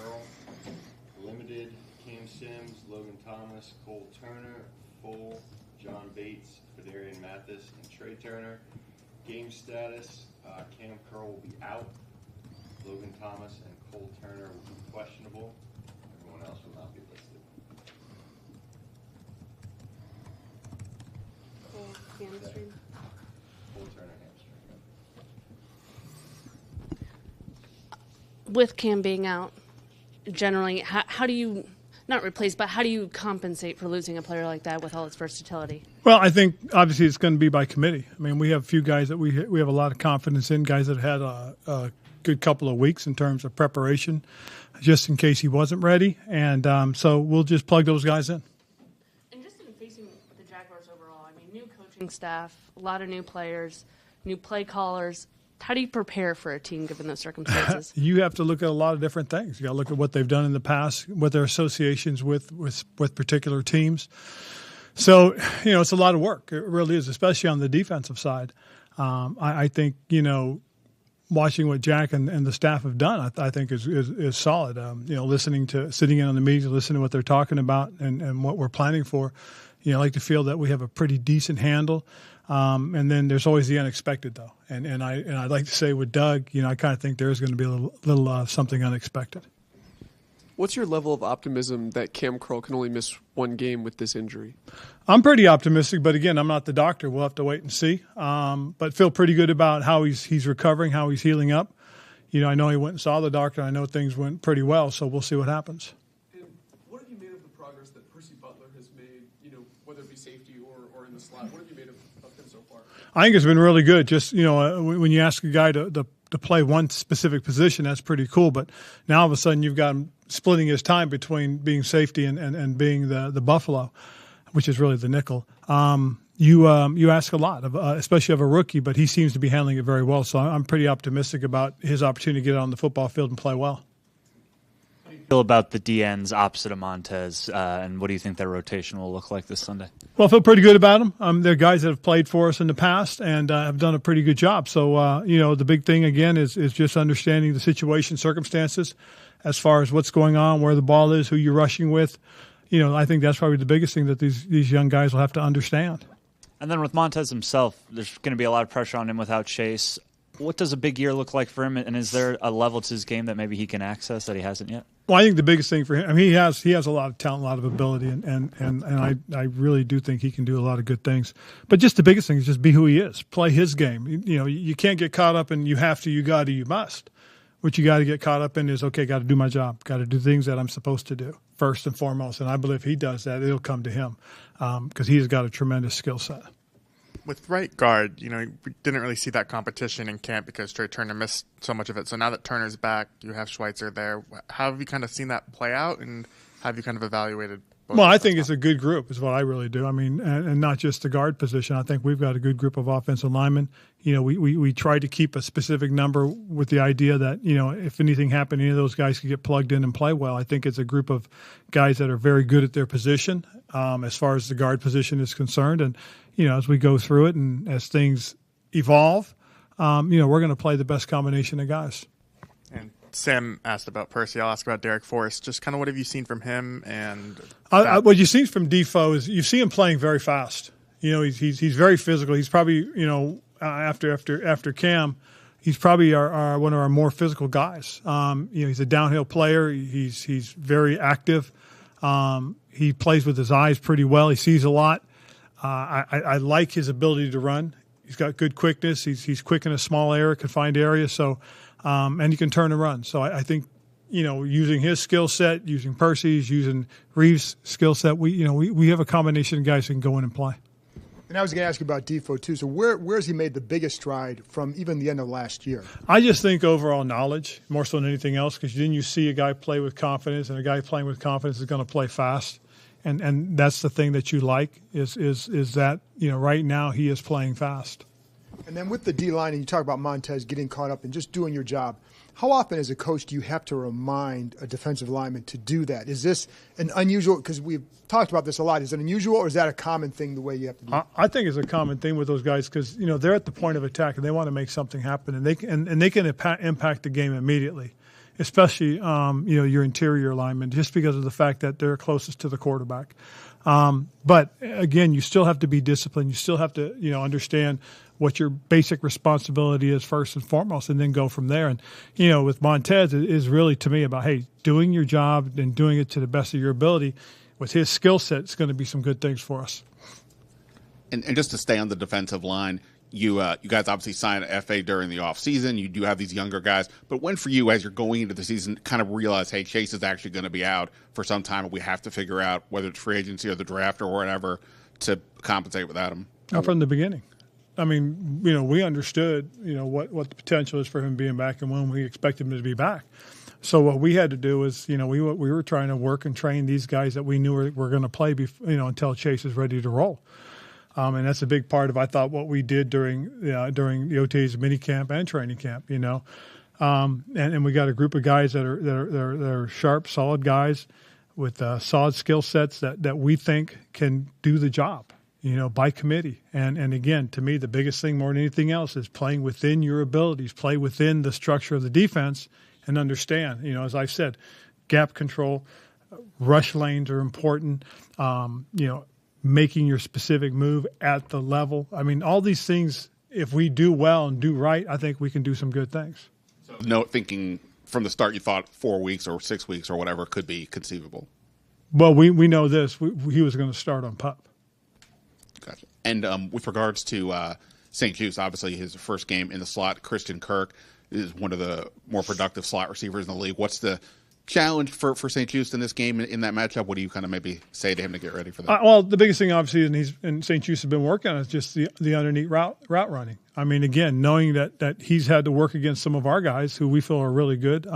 Curl. Limited, Cam Sims, Logan Thomas, Cole Turner. Full, John Bates, Fedarian Mathis, and Trey Turner. Game status, Cam Curl will be out. Logan Thomas and Cole Turner will be questionable. Everyone else will not be listed. Cole hamstring. Cole Turner hamstring. With Cam being out, generally, how do you, not replace, but how do you compensate for losing a player like that with all its versatility? Well, I think obviously it's going to be by committee. I mean, we have a few guys that we have a lot of confidence in, guys that had a good couple of weeks in terms of preparation, just in case he wasn't ready. And so we'll just plug those guys in. And just in facing the Jaguars overall, I mean, new coaching staff, a lot of new players, new play callers. How do you prepare for a team given those circumstances? You have to look at a lot of different things. You got to look at what they've done in the past, what their associations with particular teams. So, it's a lot of work. It really is, especially on the defensive side. I think, watching what Jack and the staff have done, I think is solid. Sitting in on the meetings, listening to what they're talking about and what we're planning for. I like to feel that we have a pretty decent handle. And then there's always the unexpected, though. And I'd like to say with Doug, I kind of think there's going to be a little something unexpected. What's your level of optimism that Cam Curl can only miss one game with this injury? I'm pretty optimistic, but again, I'm not the doctor. We'll have to wait and see. But feel pretty good about how he's recovering, how he's healing up. I know he went and saw the doctor. I know things went pretty well, so we'll see what happens. And what have you made of the progress that Percy Butler has made, whether it be safety or in the slot? What have you made of him so far? I think it's been really good. Just, when you ask a guy to play one specific position, that's pretty cool. But now all of a sudden you've got him splitting his time between being safety and being the Buffalo, which is really the nickel. You ask a lot, especially of a rookie, but he seems to be handling it very well. So I'm pretty optimistic about his opportunity to get on the football field and play well. How do you feel about the DNs opposite of Montez, and what do you think their rotation will look like this Sunday? Well, I feel pretty good about them. They're guys that have played for us in the past and have done a pretty good job. So, the big thing, again, is just understanding the situation, circumstances, as far as what's going on, where the ball is, who you're rushing with. I think that's probably the biggest thing that these young guys will have to understand. And then with Montez himself, there's going to be a lot of pressure on him without Chase. What does a big year look like for him, and is there a level to his game that maybe he can access that he hasn't yet? Well, I think the biggest thing for him, he has a lot of talent, a lot of ability, and I really do think he can do a lot of good things. But just the biggest thing is just be who he is, play his game. You can't get caught up in you have to, you got to, you must. What you got to get caught up in is, okay, got to do my job, got to do things that I'm supposed to do first and foremost. And I believe he does that, it'll come to him because he's got a tremendous skill set. With right guard, we didn't really see that competition in camp because Trey Turner missed so much of it. So now that Turner's back, you have Schweitzer there. How have you kind of seen that play out, and have you kind of evaluated both? Well, I think it's a good group is what I really do. I mean, and not just the guard position. I think we've got a good group of offensive linemen. We try to keep a specific number with the idea that, if anything happened, any of those guys could get plugged in and play well. I think it's a group of guys that are very good at their position as far as the guard position is concerned. And, as we go through it and as things evolve, we're going to play the best combination of guys. And Sam asked about Percy. I'll ask about Derek Forrest. Just kind of what have you seen from him? And what you've seen from Defoe is you see him playing very fast. He's very physical. He's probably, after Cam, he's probably one of our more physical guys. He's a downhill player. He's very active. He plays with his eyes pretty well. He sees a lot. I like his ability to run. He's got good quickness. He's quick in a small area, can find areas. So, and he can turn and run. So I think, using his skill set, using Percy's, using Reeves' skill set, we have a combination of guys who can go in and play. And I was going to ask you about Defoe too. So where's he made the biggest stride from even the end of last year? I just think overall knowledge, more so than anything else, because then you see a guy play with confidence, and a guy playing with confidence is going to play fast. And that's the thing that you like is that, right now he is playing fast. And then with the D-line, and you talk about Montez getting caught up and just doing your job, how often as a coach do you have to remind a defensive lineman to do that? Is this an unusual, because we've talked about this a lot, is it unusual or is that a common thing the way you have to do it? I think it's a common thing with those guys because, they're at the point of attack and they want to make something happen and they can impact the game immediately. especially your interior linemen, just because of the fact that they're closest to the quarterback. But again, you still have to be disciplined. You still have to understand what your basic responsibility is first and foremost, and then go from there. And with Montez, it is really to me about doing your job and doing it to the best of your ability. With his skill set, it's going to be some good things for us. And just to stay on the defensive line, you guys obviously signed an FA during the offseason. You do have these younger guys. But when for you, as you're going into the season, kind of realize, hey, Chase is actually going to be out for some time, and we have to figure out whether it's free agency or the draft or whatever to compensate without him? From the beginning. I mean, we understood, what the potential is for him being back and when we expect him to be back. So what we had to do is, we were trying to work and train these guys that we knew were going to play, until Chase is ready to roll. And that's a big part of, I thought, what we did during the OTA's minicamp and training camp. And we got a group of guys that are sharp, solid guys with solid skill sets that we think can do the job. By committee. And again, to me, the biggest thing more than anything else is playing within your abilities, play within the structure of the defense, and understand, as I said, gap control, rush lanes are important, making your specific move at the level. I mean, all these things, if we do well and do right, I think we can do some good things. No, thinking from the start you thought 4 weeks or 6 weeks or whatever could be conceivable. Well, we know this. He was going to start on PUP. Gotcha. And with regards to St. Jude's, obviously his first game in the slot, Christian Kirk is one of the more productive slot receivers in the league. What's the challenge for St. Jude's in this game, in that matchup? What do you kind of maybe say to him to get ready for that? Well, the biggest thing, obviously, and St. Jude's has been working on is just the underneath route running. I mean, again, knowing that he's had to work against some of our guys who we feel are really good.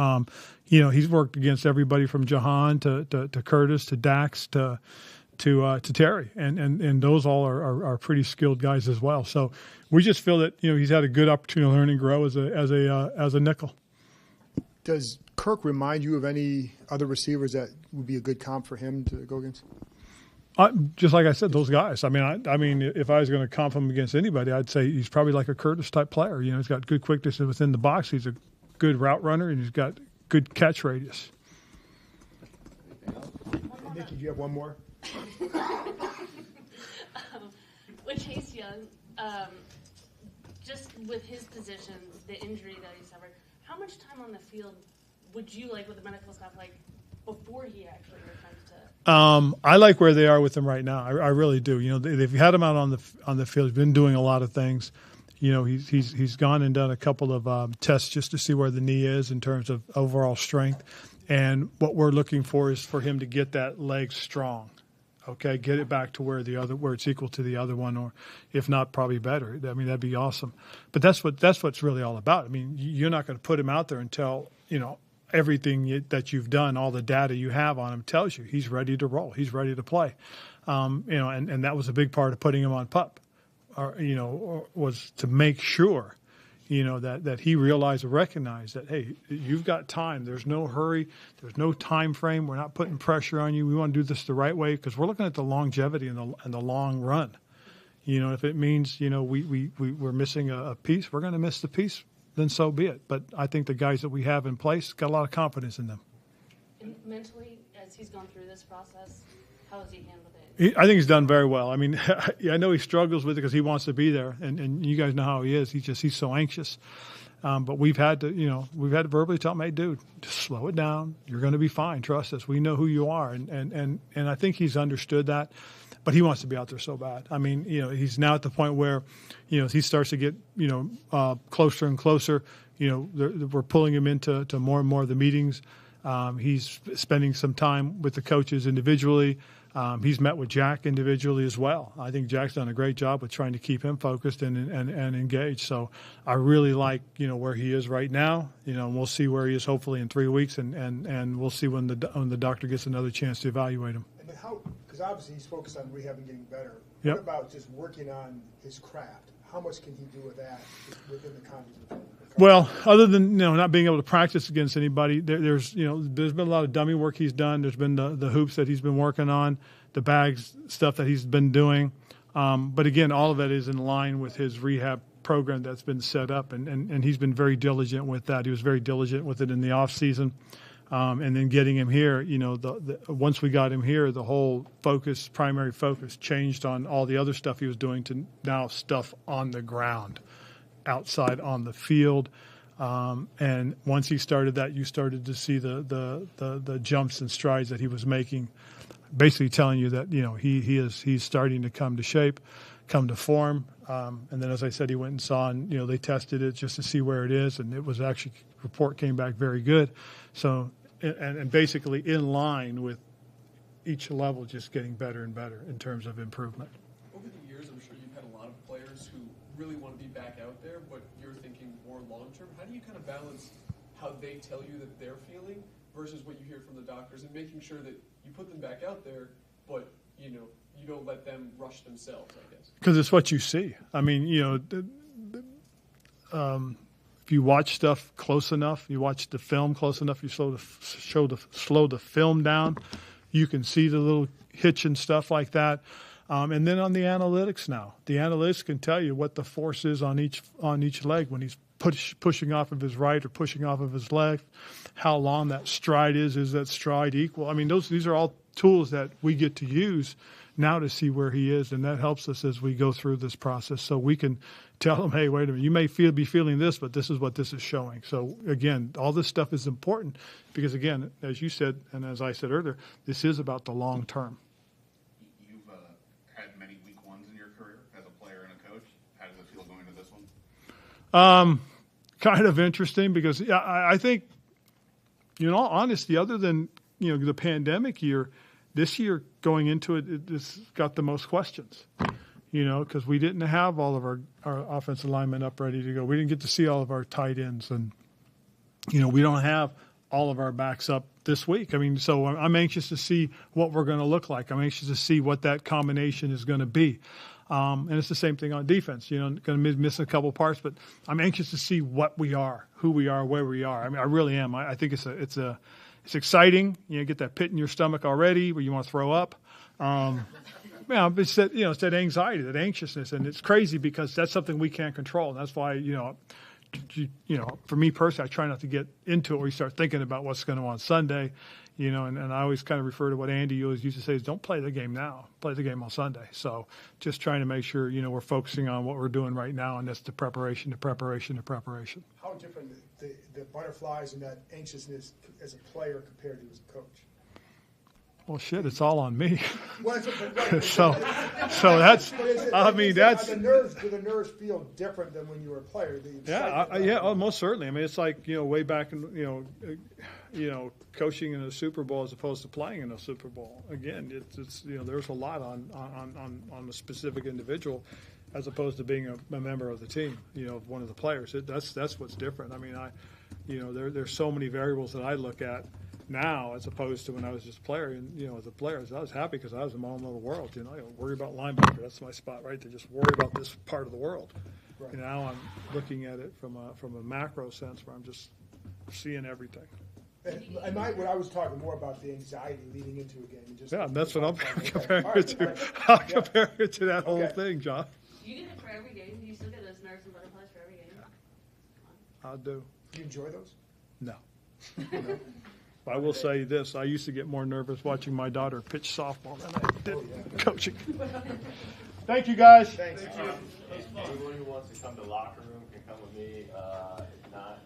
He's worked against everybody from Jahan to Curtis to Dax to Terry, and those all are pretty skilled guys as well. So we just feel that he's had a good opportunity to learn and grow as a nickel. Does Kirk remind you of any other receivers that would be a good comp for him to go against? Just like I said, those guys. I mean, if I was going to comp him against anybody, I'd say he's probably like a Curtis type player. He's got good quickness within the box. He's a good route runner, and he's got good catch radius. Nikki, do you have one more? With Chase Young, just with his position, the injury that he suffered, how much time on the field would you like with the medical staff before he actually returns to? I like where they are with him right now. I really do. They've had him out on the field. He's been doing a lot of things. He's gone and done a couple of tests just to see where the knee is in terms of overall strength. And what we're looking for is for him to get that leg strong. Okay, get it back to where it's equal to the other one, or if not, probably better. I mean, that'd be awesome. But that's what's really all about. I mean, you're not going to put him out there until everything that you've done, all the data you have on him tells you he's ready to roll, he's ready to play. And that was a big part of putting him on PUP, was to make sure. That he realized and recognized that, hey, you've got time. There's no hurry. There's no time frame. We're not putting pressure on you. We want to do this the right way because we're looking at the longevity and the long run. If it means, we're missing a piece, we're going to miss the piece, then so be it. But I think the guys that we have in place got a lot of confidence in them. And mentally, as he's gone through this process, how has he handled it? I think he's done very well. I mean, I know he struggles with it because he wants to be there, and you guys know how he is. He's so anxious. But we've had to verbally tell him, hey, dude, just slow it down. You're going to be fine. Trust us. We know who you are, and I think he's understood that. But he wants to be out there so bad. I mean, he's now at the point where, he starts to get, closer and closer. We're pulling him into more and more of the meetings. He's spending some time with the coaches individually. He's met with Jack individually as well. I think Jack's done a great job with trying to keep him focused and engaged. So I really like, where he is right now. And we'll see where he is hopefully in 3 weeks, and we'll see when the doctor gets another chance to evaluate him. And then because obviously he's focused on rehab and getting better. Yep. What about just working on his craft? How much can he do with that within the confines of the Well, other than not being able to practice against anybody, there's been a lot of dummy work he's done. There's been the hoops that he's been working on, the bags stuff that he's been doing. But again, all of that is in line with his rehab program that's been set up, and he's been very diligent with that. He was very diligent with it in the off season. And then getting him here, you know, once we got him here, the whole primary focus changed on all the other stuff he was doing to now stuff on the ground, outside on the field. And once he started that, you started to see the jumps and strides that he was making, basically telling you that, you know, he's starting to come to shape, come to form. And then, as I said, he went and saw, and, you know, they tested it just to see where it is, and it was actually, report came back very good. So, and basically in line with each level, just getting better and better in terms of improvement. Over the years, I'm sure you've had a lot of players who really want to be back out there, but you're thinking more long-term. How do you kind of balance how they tell you that they're feeling versus what you hear from the doctors, and making sure that you put them back out there, but, you know, you don't let them rush themselves, I guess? Because it's what you see. I mean, you know, if you watch stuff close enough, you watch the film close enough, you slow the film down, you can see the little hitch and stuff like that. And then on the analytics now, the analytics can tell you what the force is on each leg when he's pushing off of his right or pushing off of his left, how long that stride is. Is that stride equal? I mean, these are all tools that we get to use now to see where he is, and that helps us as we go through this process. So we can tell him, hey, wait a minute, you may be feeling this, but this is what this is showing. So again, all this stuff is important because, again, as you said, and as I said earlier, this is about the long term. You've had many week ones in your career as a player and a coach. How does it feel going to this one? Kind of interesting because I think, in all honesty, other than, you know, the pandemic year, this year going into it's got the most questions, you know, because we didn't have all of our offensive linemen up ready to go. We didn't get to see all of our tight ends, and, you know, we don't have all of our backs up this week. I mean, so I'm anxious to see what we're going to look like. I'm anxious to see what that combination is going to be. And it's the same thing on defense. You know, going to miss a couple parts, but I'm anxious to see what we are, who we are, where we are. I mean, I really am. I think it's exciting. You know, get that pit in your stomach already where you want to throw up. Yeah, it's that, you know, it's that anxiety, that anxiousness, and it's crazy because that's something we can't control. And that's why, you know, for me personally, I try not to get into it where you start thinking about what's going on Sunday, you know, and I always kind of refer to what Andy always used to say is don't play the game now, play the game on Sunday. So just trying to make sure, you know, we're focusing on what we're doing right now, and that's the preparation. How different the butterflies and that anxiousness as a player compared to as a coach? Well, shit, it's all on me. Well, so that's, I mean, that's. Do the nerves feel different than when you were a player? Most certainly. I mean, it's like, you know, way back in, you know, coaching in a Super Bowl as opposed to playing in a Super Bowl. Again, it's you know, there's a lot on a specific individual as opposed to being a member of the team, you know, one of the players. That's what's different. I mean, you know, there's so many variables that I look at now as opposed to when I was just a player. And, you know, as a player, I was happy because I was in my own little world. You know, I don't worry about linebacker. That's my spot right there. Just worry about this part of the world. Right. And now I'm looking at it from a macro sense where I'm just seeing everything. And what I was talking more about the anxiety leading into a game. That's what I'm comparing it to. I'll compare it to that whole thing, John. You get it for every game. You still get those nerves and butterflies for every game. I do. Do you enjoy those? No. I will say this. I used to get more nervous watching my daughter pitch softball than I did coaching. Thank you, guys. Thanks. Anyone who wants to come to locker room can come with me. If not,